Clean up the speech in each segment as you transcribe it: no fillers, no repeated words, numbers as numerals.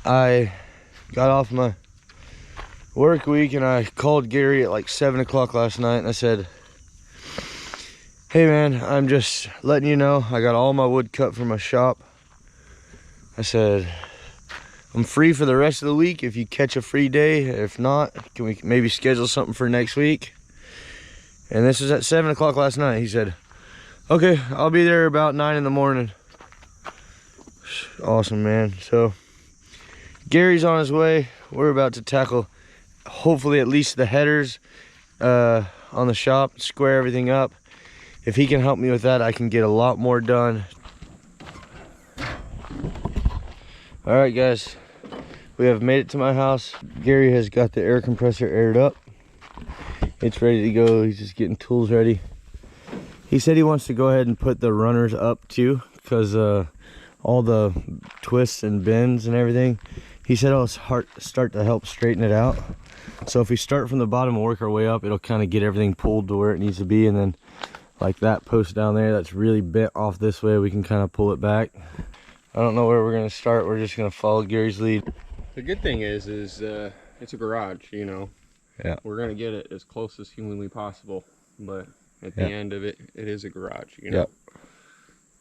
I got off my work week and I called Gary at like 7 o'clock last night and I said, hey man, I'm just letting you know I got all my wood cut from my shop. I said, I'm free for the rest of the week if you catch a free day. If not, can we maybe schedule something for next week? And this was at 7 o'clock last night. He said, okay, I'll be there about 9 in the morning. Awesome, man. So Gary's on his way. We're about to tackle hopefully at least the headers on the shop, square everything up. If he can help me with that, I can get a lot more done. All right, guys, we have made it to my house. Gary has got the air compressor aired up. It's ready to go. He's just getting tools ready. He said he wants to go ahead and put the runners up too, because all the twists and bends and everything, he said it'll start to help straighten it out. So if we start from the bottom and work our way up, it'll kind of get everything pulled to where it needs to be. And then like that post down there that's really bent off this way, we can kind of pull it back. I don't know where we're going to start. We're just going to follow Gary's lead. The good thing is it's a garage, you know. Yeah. We're going to get it as close as humanly possible. But at the end of it, it is a garage, you know. Yep.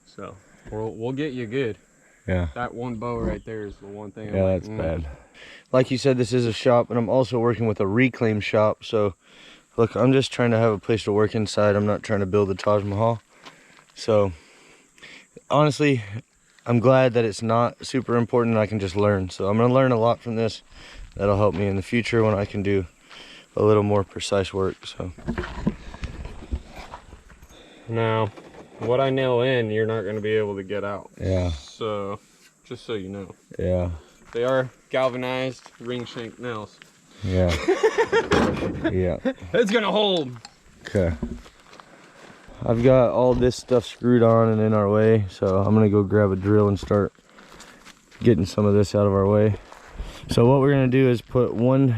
So we'll get you good. Yeah. That one bow right there is the one thing. Yeah, that's bad. Like you said, this is a shop, and I'm also working with a reclaim shop. So, look, I'm just trying to have a place to work inside. I'm not trying to build the Taj Mahal. So, honestly, I'm glad that it's not super important and I can just learn. So, I'm going to learn a lot from this. That'll help me in the future when I can do a little more precise work. So, now, what I nail in, you're not going to be able to get out. Yeah. So, just so you know. Yeah. They are galvanized ring shank nails. Yeah. Yeah. It's going to hold. Okay. I've got all this stuff screwed on and in our way, so I'm going to go grab a drill and start getting some of this out of our way. So what we're going to do is put one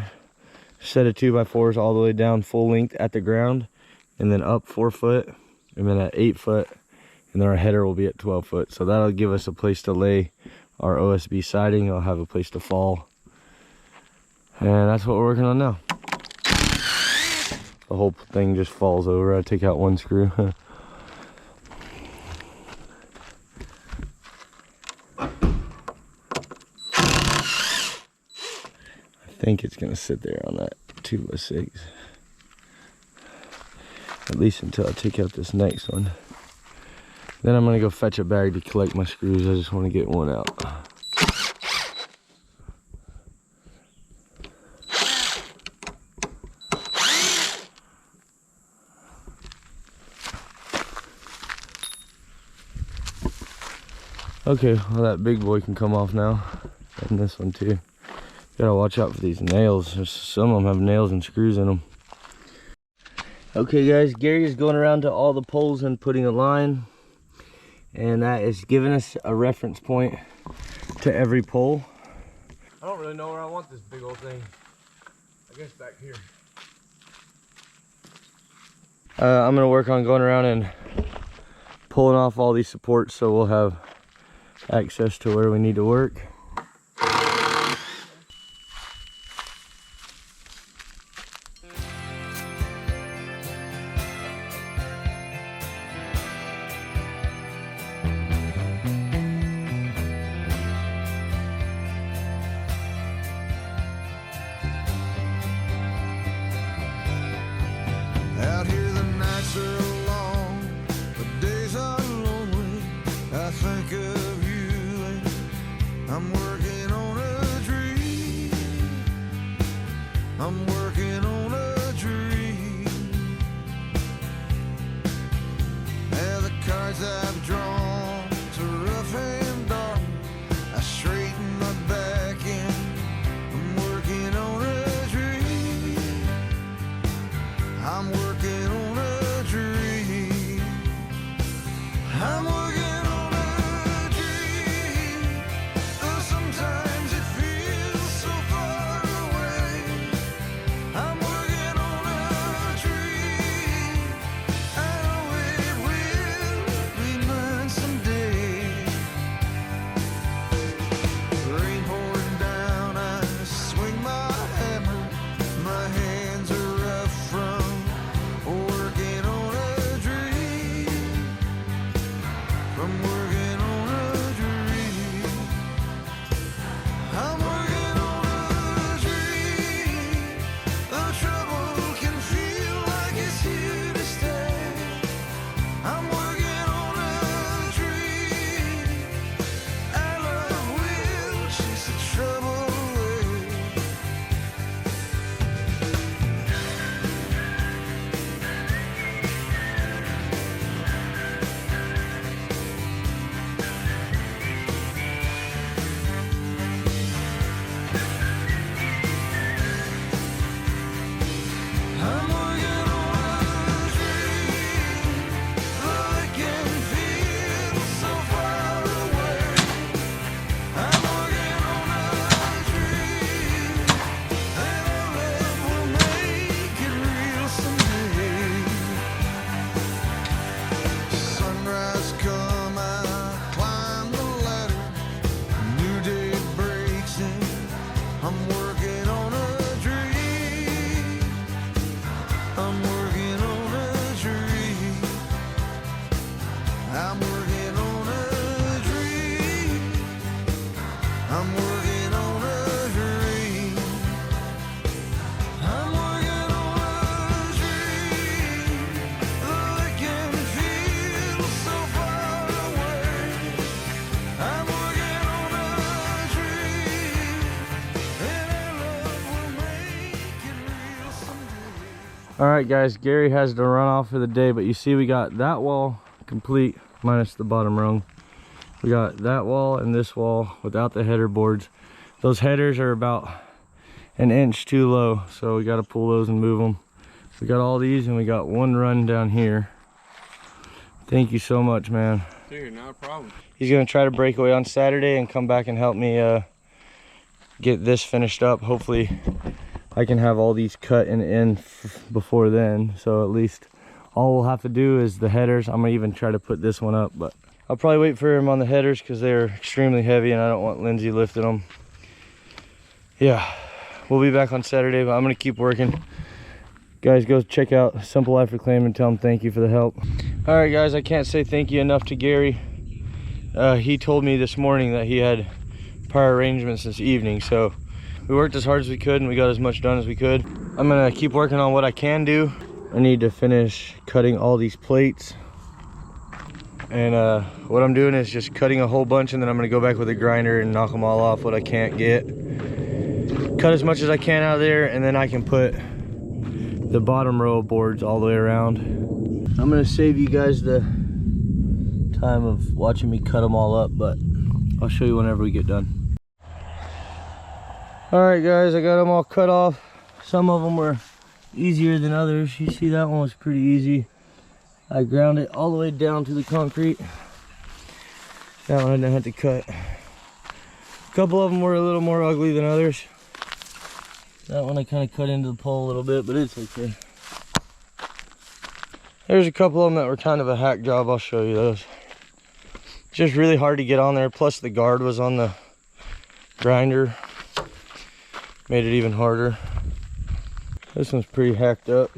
set of 2x4s all the way down full length at the ground, and then up 4 foot, and then at 8 foot, and then our header will be at 12 foot. So that'll give us a place to lay our OSB siding. It'll have a place to fall, and that's what we're working on now. The whole thing just falls over. I take out one screw. I think it's gonna sit there on that 2x6, at least until I take out this next one. Then I'm gonna go fetch a bag to collect my screws. I just want to get one out. Okay, well that big boy can come off now, and this one too. Gotta watch out for these nails. Some of them have nails and screws in them. Okay guys, Gary is going around to all the poles and putting a line, and that is giving us a reference point to every pole. I don't really know where I want this big old thing. I guess back here. I'm gonna work on going around and pulling off all these supports so we'll have access to where we need to work. Out here the nights are long, the days are lonely. I think of you and I'm working on a dream. I'm working on a dream. Now the cards I've drawn to rough and dark, I straighten my back and I'm working on a dream. I'm working on a dream. I'm working on a dream. Though sometimes I'm working on a dream. The trouble can feel like it's here to stay. I'm working on a dream. Our love will chase the trouble away. I'm working on a dream, though it can feel so far away. I'm working on a dream, and our love will make it real someday. Sunrise come, I climb the ladder. A new day breaks in. I'm working on a dream. I'm working on a dream. I'm working on a dream. I'm working on a dream. I'm working on a dream. Though it can feel so far away. I'm working on a dream. And our love will make it real someday. All right, guys, Gary has to run off for the day, but you see we got that wall complete minus the bottom rung. We got that wall and this wall without the header boards. Those headers are about an inch too low, so we got to pull those and move them. We got all these, and we got one run down here. Thank you so much, man. Dude, not a problem. He's gonna try to break away on Saturday and come back and help me get this finished up. Hopefully I can have all these cut and in before then, so at least all we'll have to do is the headers. I'm gonna even try to put this one up, but I'll probably wait for him on the headers because they're extremely heavy and I don't want Lindsay lifting them. Yeah, we'll be back on Saturday, but I'm gonna keep working. Guys, go check out Simple Life Reclaim and tell him thank you for the help. All right, guys, I can't say thank you enough to Gary. He told me this morning that he had prior arrangements this evening, so we worked as hard as we could and we got as much done as we could. I'm gonna keep working on what I can do. I need to finish cutting all these plates, and what I'm doing is just cutting a whole bunch, and then I'm gonna go back with a grinder and knock them all off what I can't get. Cut as much as I can out of there, and then I can put the bottom row of boards all the way around. I'm gonna save you guys the time of watching me cut them all up, but I'll show you whenever we get done. All right, guys, I got them all cut off. Some of them were easier than others. You see, that one was pretty easy. I ground it all the way down to the concrete. That one I didn't have to cut. A couple of them were a little more ugly than others. That one I kind of cut into the pole a little bit, but it's okay. There's a couple of them that were kind of a hack job. I'll show you those. It's just really hard to get on there, plus the guard was on the grinder. Made it even harder. This one's pretty hacked up,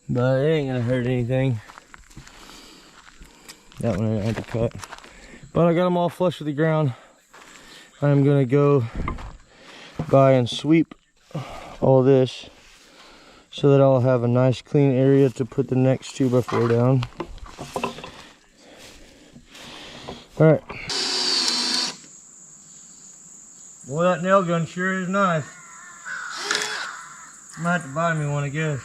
but it ain't gonna hurt anything. That one I didn't have to cut, but I got them all flush with the ground. I'm gonna go by and sweep all this so that I'll have a nice clean area to put the next 2x4 down. All right. Boy, that nail gun sure is nice. I might have to buy me one, I guess.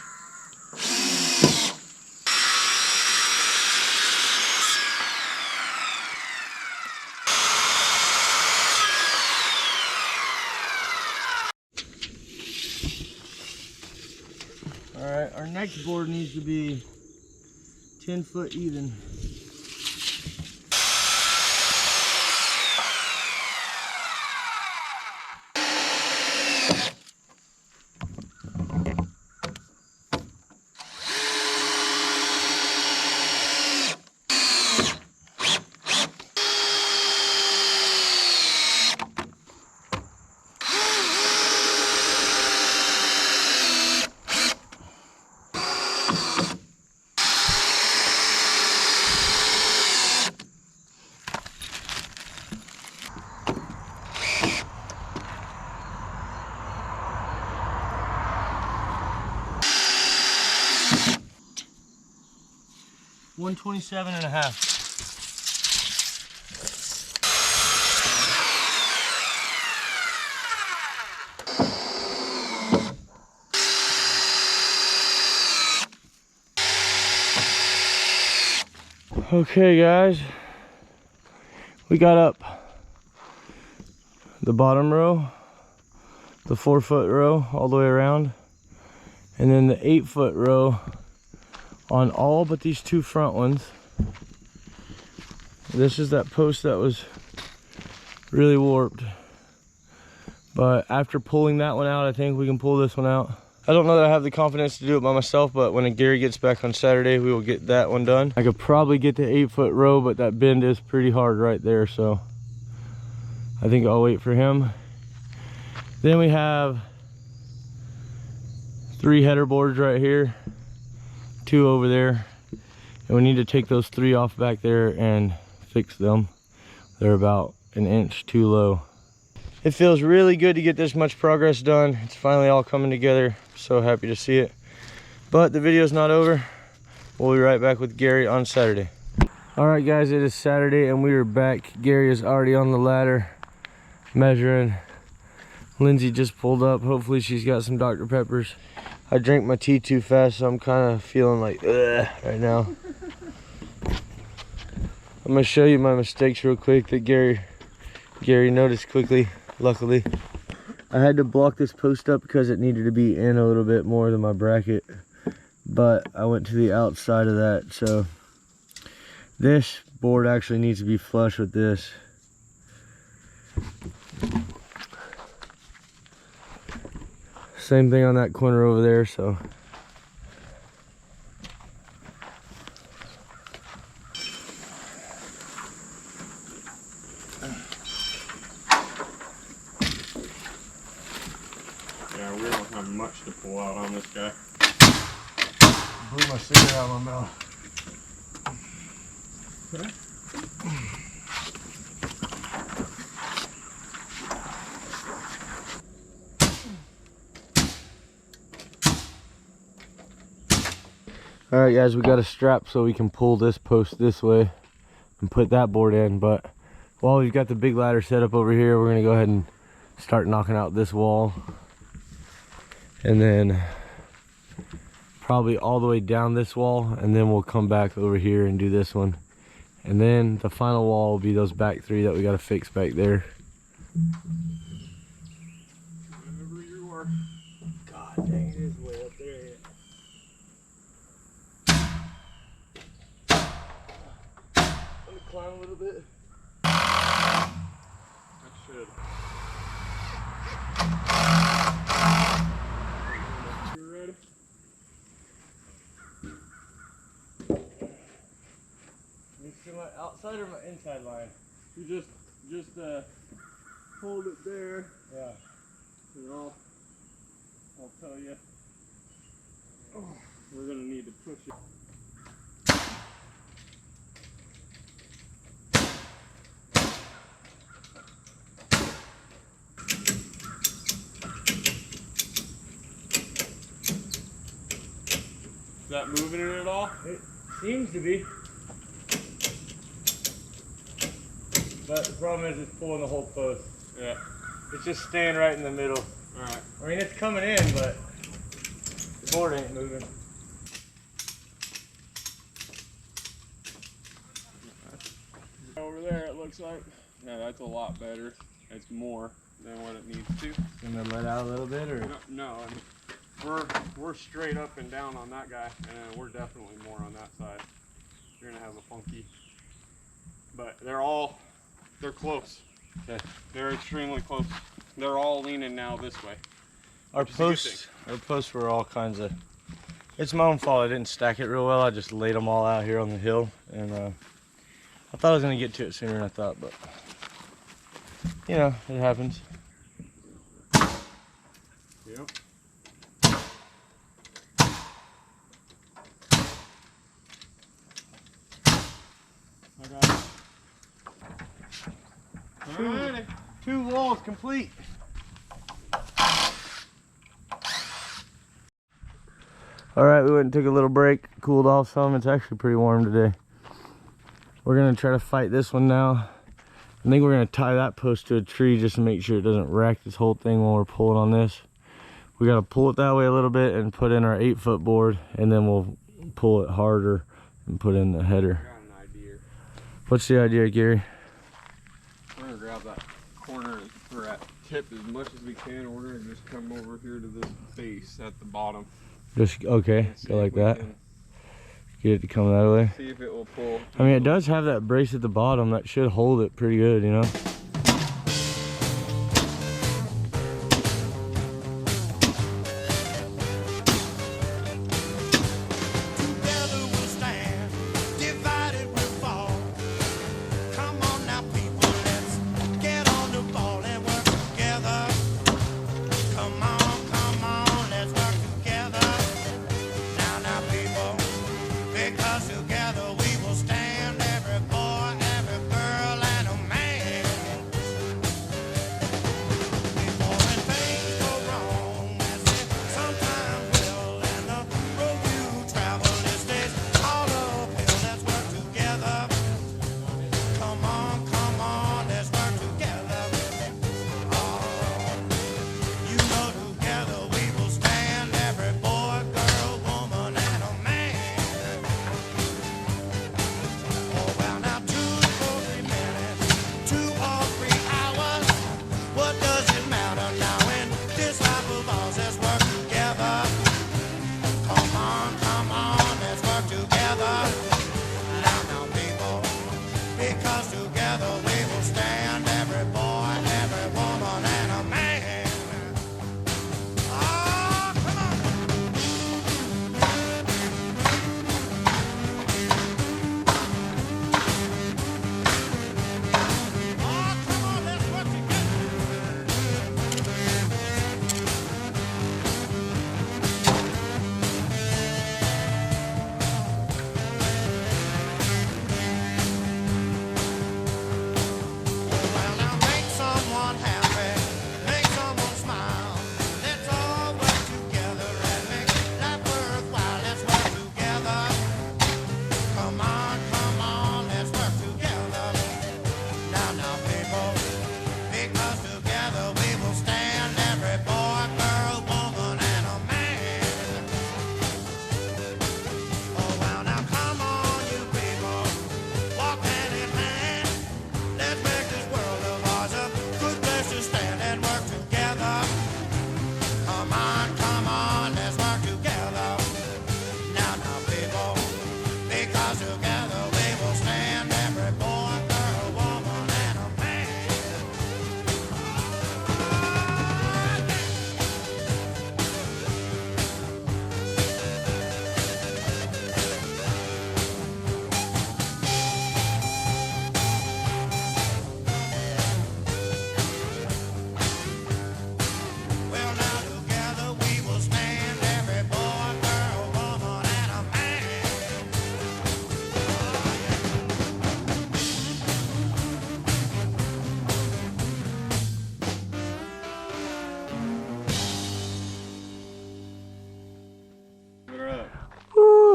All right, our next board needs to be 10 foot even. 127.5. Okay guys, we got up the bottom row, the 4-foot row all the way around, and then the 8-foot row on all but these 2 front ones. This is that post that was really warped, but after pulling that one out, I think we can pull this one out. I don't know that I have the confidence to do it by myself, but when Gary gets back on Saturday, we will get that one done. I could probably get the 8-foot row, but that bend is pretty hard right there, so I think I'll wait for him. Then we have 3 header boards right here, 2 over there, and we need to take those 3 off back there and fix them. They're about 1 inch too low. It feels really good to get this much progress done. It's finally all coming together. So happy to see it. But the video's not over. We'll be right back with Gary on Saturday. All right guys, it is Saturday and we are back. Gary is already on the ladder measuring. Lindsay just pulled up. Hopefully she's got some Dr. Peppers. I drank my tea too fast, so I'm kind of feeling like ugh right now. I'm gonna show you my mistakes real quick that Gary noticed quickly. Luckily, I had to block this post up because it needed to be in a little bit more than my bracket, but I went to the outside of that, so this board actually needs to be flush with this. Same thing on that corner over there, so Yeah, we don't have much to pull out on this guy. blew my cigarette out of my mouth. Okay. All right guys, we got a strap so we can pull this post this way and put that board in, but while we've got the big ladder set up over here, we're gonna go ahead and start knocking out this wall, and then probably all the way down this wall, and then we'll come back over here and do this one, and then the final wall will be those back 3 that we got to fix back there. Wherever you are. God dang, it is way up there. Let me climb a little bit. I should. You ready? You see my outside or my inside line? You just hold it there. Yeah. And I'll tell you. Oh, we're gonna need to push it. Is that moving it at all? It seems to be. But the problem is it's pulling the whole post. Yeah. It's just staying right in the middle. Alright. I mean, it's coming in, but the board ain't moving. Over there it looks like. Yeah, that's a lot better. It's more than what it needs to. Gonna let out a little bit, or? No, I mean, we're straight up and down on that guy, and we're definitely more on that side. You're gonna have a funky, but they're close. Okay. They're extremely close. They're all leaning now this way. Our posts were all kinds of. It's my own fault. I didn't stack it real well. I just laid them all out here on the hill, and I thought I was gonna get to it sooner than I thought, but you know, it happens. Yep. I got it. Alrighty. 2 walls complete. All right, we went and took a little break, cooled off some. It's actually pretty warm today. We're gonna try to fight this one now. I think we're gonna tie that post to a tree just to make sure it doesn't wreck this whole thing while we're pulling on this. We gotta pull it that way a little bit and put in our 8-foot board, and then we'll pull it harder and put in the header. I got an idea. What's the idea, Gary? We're gonna grab that corner or that tip as much as we can, and we're gonna just come over here to this base at the bottom. Just, okay, go like that. Get it to come that way. See if it will pull. I mean, it does have that brace at the bottom that should hold it pretty good, you know?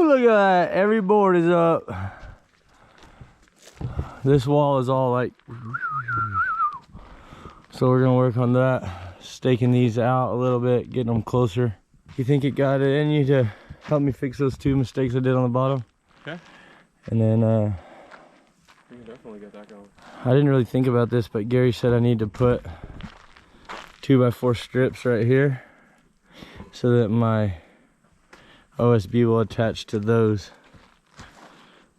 Look at that, every board is up. This wall is all like, so we're gonna work on that, staking these out a little bit, getting them closer. You think it got it in you to help me fix those 2 mistakes I did on the bottom? Okay. And then you can definitely get that going. I didn't really think about this, but Gary said I need to put 2x4 strips right here so that my OSB will attach to those.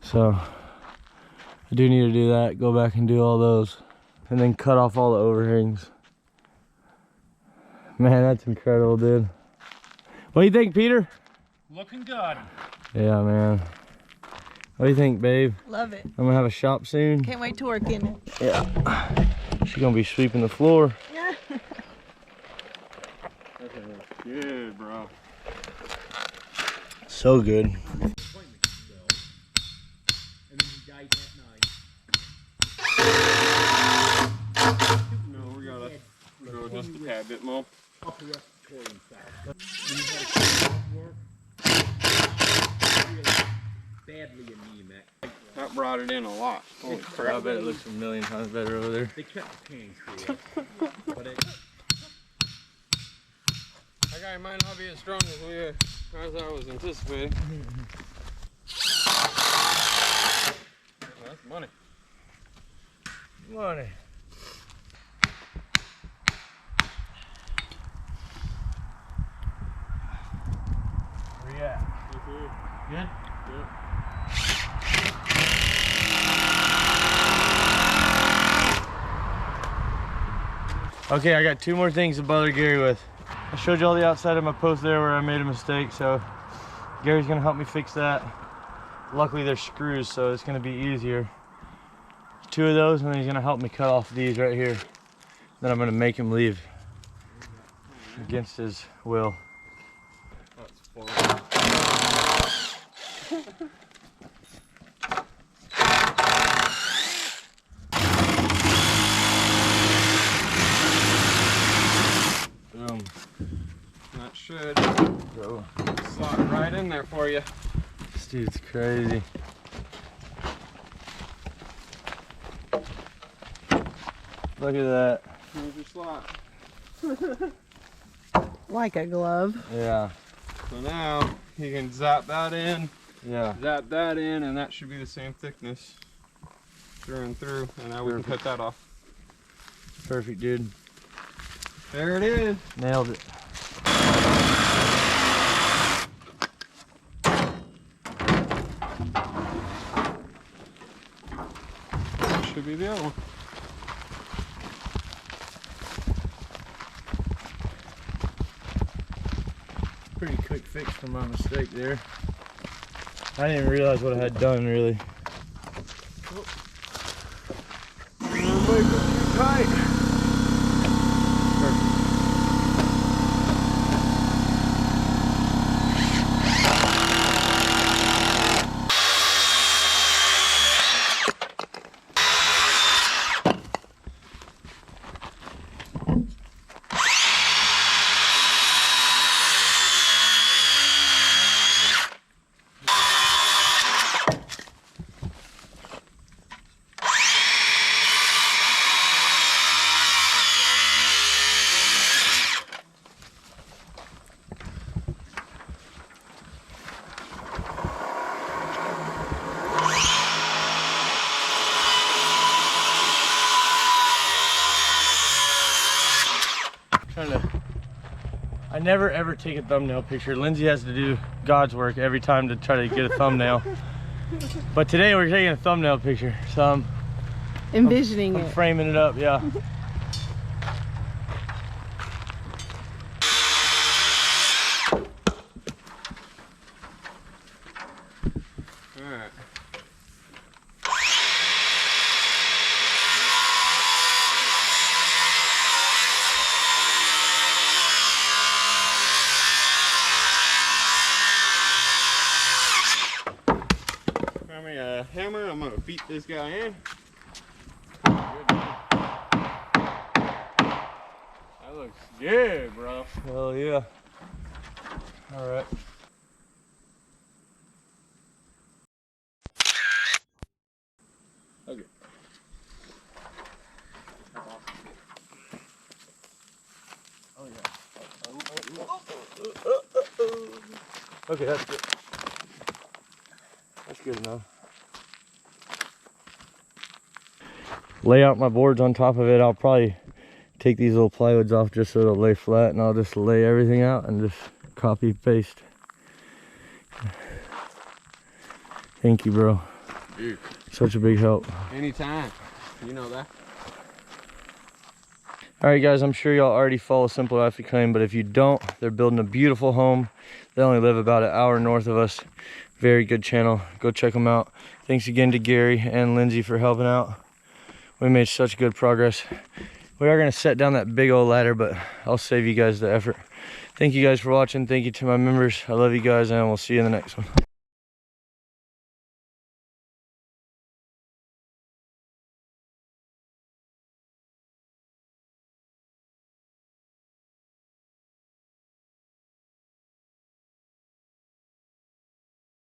So I do need to do that, go back and do all those, and then cut off all the overhangs. Man, that's incredible, dude. What do you think, Peter? Looking good. Yeah, man. What do you think, babe? Love it. I'm gonna have a shop soon. Can't wait to work in it. Yeah. She's gonna be sweeping the floor. Yeah. Good, bro. So good. No, we gotta go just a tad bit more. Upper respiratory infection. badly anemic. That brought it in a lot. Holy I crap. bet it looks a million times better over there. They kept the pancreas. But it, That guy might not be as strong as I was anticipating. That's money. Money. Where you at? Good? Yeah. Okay, I got 2 more things to bother Gary with. I showed you all the outside of my post there where I made a mistake, so Gary's gonna help me fix that. Luckily they're screws, so it's gonna be easier. 2 of those, and then he's gonna help me cut off these right here. Then I'm gonna make him leave against his will. That's fun. Boom. That should Go. slot right in there for you. This dude's crazy. Look at that. Here's your slot. Like a glove. Yeah. So now you can zap that in, Yeah. zap that in, and that should be the same thickness through and through. And now we can cut that off. Perfect, dude. There it is. Nailed it. Should be the other one. Pretty quick fix for my mistake there. I didn't even realize what I had done, really. Tight. I never ever take a thumbnail picture. Lindsay has to do God's work every time to try to get a thumbnail. But today we're taking a thumbnail picture, so I'm Envisioning it. framing it up, yeah. Alright. Got me a hammer. I'm gonna beat this guy in. That looks good, bro. Hell yeah. All right. Okay. Oh yeah. Okay, that's good. That's good enough. Lay out my boards on top of it. I'll probably take these little plywoods off just so it'll lay flat, and I'll just lay everything out and just copy paste. Thank you, bro. Dude. Such a big help. Anytime. You know that. All right, guys, I'm sure y'all already follow Simple After Claim, but if you don't, they're building a beautiful home. They only live about an hour north of us. Very good channel. Go check them out. Thanks again to Gary and Lindsay for helping out. We made such good progress. We are going to set down that big old ladder, but I'll save you guys the effort. Thank you guys for watching. Thank you to my members. I love you guys, and we'll see you in the next one.